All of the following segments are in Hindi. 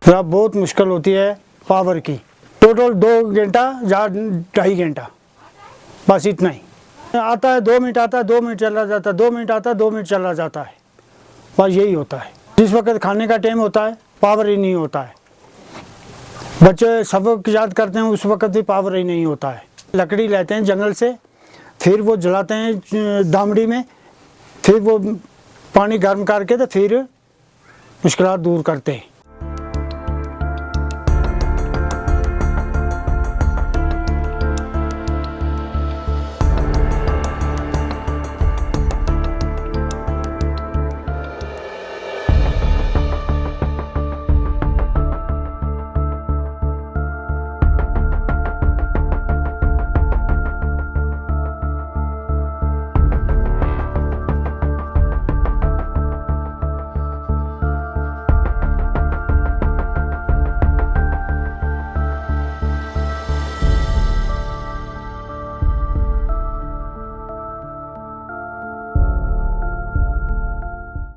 जहाँ बहुत मुश्किल होती है पावर की। टोटल 2 घंटा या 2.5 घंटा, बस इतना ही। आता है 2 मिनट आता है, 2 मिनट चला जाता है, 2 मिनट आता है, 2 मिनट चला जाता है, बस यही होता है। जिस वक्त खाने का टाइम होता है पावर ही नहीं होता है। बच्चे सबक याद करते हैं उस वक्त भी पावर ही नहीं होता है। लकड़ी लेते हैं जंगल से, फिर वो जलाते हैं दामड़ी में, फिर वो पानी गर्म करके तो फिर मुश्किलात दूर करते हैं।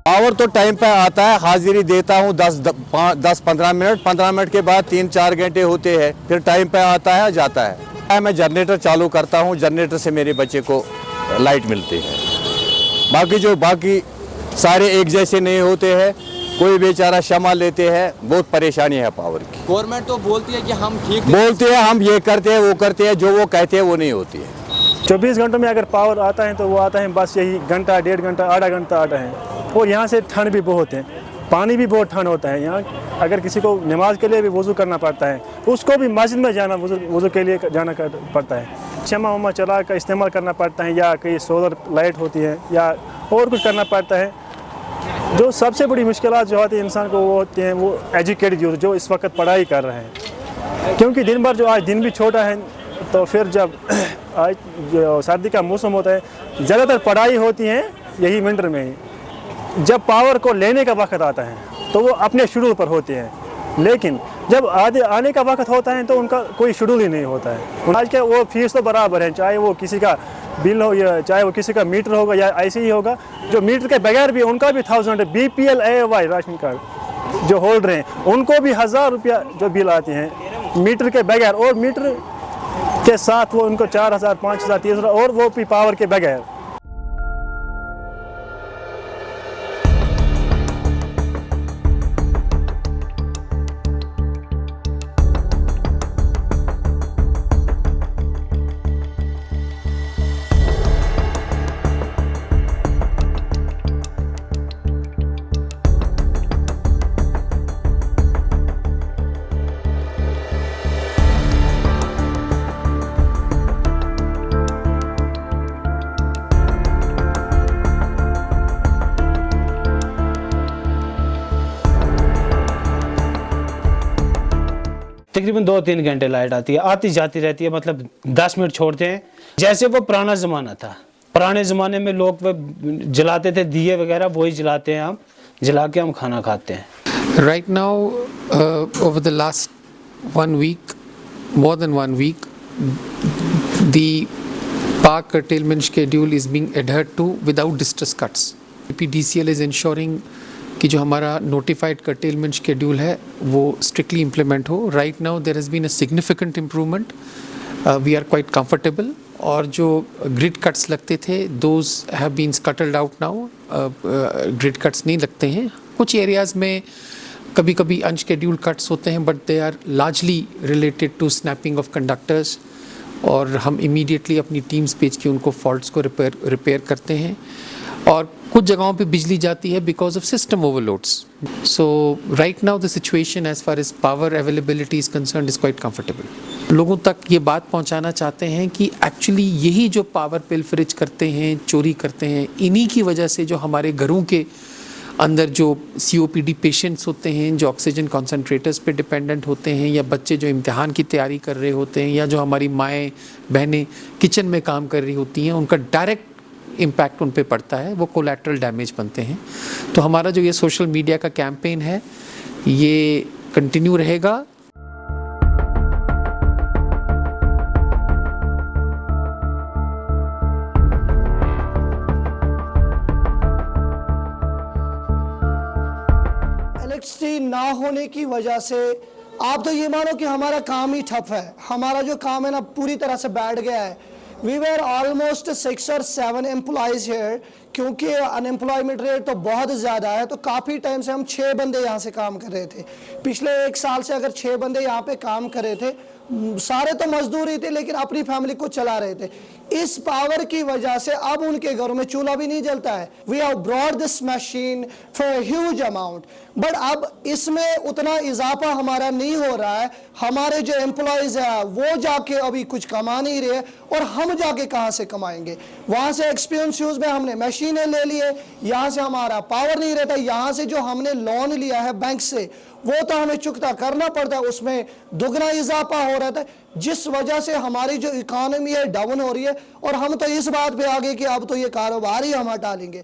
पावर तो टाइम पे आता है, हाजिरी देता हूँ 10-15 मिनट, 15 मिनट के बाद 3-4 घंटे होते हैं, फिर टाइम पे आता है जाता है। मैं जनरेटर चालू करता हूँ, जनरेटर से मेरे बच्चे को लाइट मिलती है। बाकी सारे एक जैसे नहीं होते हैं, कोई बेचारा क्षमा लेते हैं, बहुत परेशानी है पावर की। गवर्नमेंट तो बोलती है कि हम ठीक बोलते हैं हम ये करते हैं वो करते हैं, जो वो कहते हैं वो नहीं होती है। 24 घंटों में अगर पावर आता है तो वो आता है बस यही घंटा, 1.5 घंटा, आधा घंटा आता है। और यहाँ से ठंड भी बहुत है, पानी भी बहुत ठंड होता है यहाँ। अगर किसी को नमाज के लिए भी वज़ू करना पड़ता है, उसको भी मस्जिद में जाना वज़ू के लिए जाना पड़ता है। क्षमा वमा चला कर इस्तेमाल करना पड़ता है, या कहीं सोलर लाइट होती है या और कुछ करना पड़ता है। जो सबसे बड़ी मुश्किलात जो होती है इंसान को वो होती हैं वो एजुकेटेड यूथ जो इस वक्त पढ़ाई कर रहे हैं। क्योंकि दिन भर जो आज दिन भी छोटा है, तो फिर जब आज जो सर्दी का मौसम होता है ज़्यादातर पढ़ाई होती है यही विंटर में ही। जब पावर को लेने का वक्त आता है तो वो अपने शेड्यूल पर होते हैं, लेकिन जब आने का वक्त होता है तो उनका कोई शेड्यूल ही नहीं होता है। आज के वो फीस तो बराबर है, चाहे वो किसी का बिल हो या चाहे वो किसी का मीटर होगा या ऐसे ही होगा। जो मीटर के बगैर भी उनका भी 1000 है। BPL AY राशन कार्ड जो होल्डर हैं उनको भी 1000 रुपया जो बिल आते हैं मीटर के बगैर, और मीटर के साथ वो उनको 4000, 5000, 3000 और वो भी पावर के बगैर। तकरीबन 2-3 घंटे लाइट आती है, आती जाती रहती है, मतलब 10 मिनट छोड़ते हैं। जैसे वो पुराना ज़माना था, पुराने ज़माने में लोग जलाते थे दिए वगैरह, वही जलाते हैं, हम जला के हम खाना खाते हैं। Right now, over the last 1 week, more than 1 week, the power curtailment schedule is being adhered to without distress cuts. PDCL is ensuring कि जो हमारा notified curtailment schedule है वो strictly implement हो। Right now there has been a significant improvement. We are quite comfortable. और जो grid cuts लगते थे those have been scuttled out now. Grid cuts नहीं लगते हैं। कुछ areas में कभी कभी unscheduled cuts होते हैं, but they are largely related to snapping of conductors, और हम immediately अपनी teams भेज के उनको faults को repair करते हैं। और कुछ जगहों पे बिजली जाती है because of system overloads. So right now the situation as far as power availability is concerned is quite comfortable. लोगों तक ये बात पहुंचाना चाहते हैं कि एक्चुअली यही जो पावर पिलफरेज करते हैं, चोरी करते हैं, इन्हीं की वजह से जो हमारे घरों के अंदर जो COPD पेशेंट्स होते हैं, जो ऑक्सीजन कॉन्सेंट्रेटर्स पे डिपेंडेंट होते हैं, या बच्चे जो इम्तिहान की तैयारी कर रहे होते हैं, या जो हमारी माएँ बहनें किचन में काम कर रही होती हैं, उनका डायरेक्ट इम्पैक्ट उन पे पड़ता है, वो कोलैटरल डैमेज बनते हैं। तो हमारा जो ये सोशल मीडिया का कैंपेन है ये कंटिन्यू रहेगा। इलेक्ट्रिसिटी ना होने की वजह से आप तो ये मानो कि हमारा काम ही ठप है, हमारा जो काम है ना पूरी तरह से बैठ गया है। वी वेर ऑलमोस्ट 6 और 7 एम्प्लॉयज़ हेयर, क्योंकि अनएम्प्लॉयमेंट रेट तो बहुत ज़्यादा है, तो काफ़ी टाइम से हम 6 बंदे यहाँ से काम कर रहे थे। पिछले 1 साल से अगर 6 बंदे यहाँ पे काम कर रहे थे, सारे तो मजदूर ही थे लेकिन अपनी फैमिली को चला रहे थे। इस पावर की वजह से अब उनके घरों में चूल्हा भी नहीं जलता है। We have brought this machine for a huge amount, but अब इसमें उतना इजाफा हमारा नहीं हो रहा है। हमारे जो एम्प्लॉयज़ हैं वो जाके अभी कुछ कमा नहीं रहे, और हम जाके कहाँ से कमाएंगे। वहाँ से एक्सपीरियंस यूज़ में हमने मशीनें ले लिए, यहाँ से हमारा पावर नहीं रहता, यहाँ से जो हमने लोन लिया है बैंक से वो तो हमें चुकता करना पड़ता है, उसमें दुगना इजाफा हो रहा था, जिस वजह से हमारी जो इकॉनमी है डाउन हो रही है। और हम तो इस बात पे आ गए कि अब तो ये कारोबार ही हम हटा लेंगे।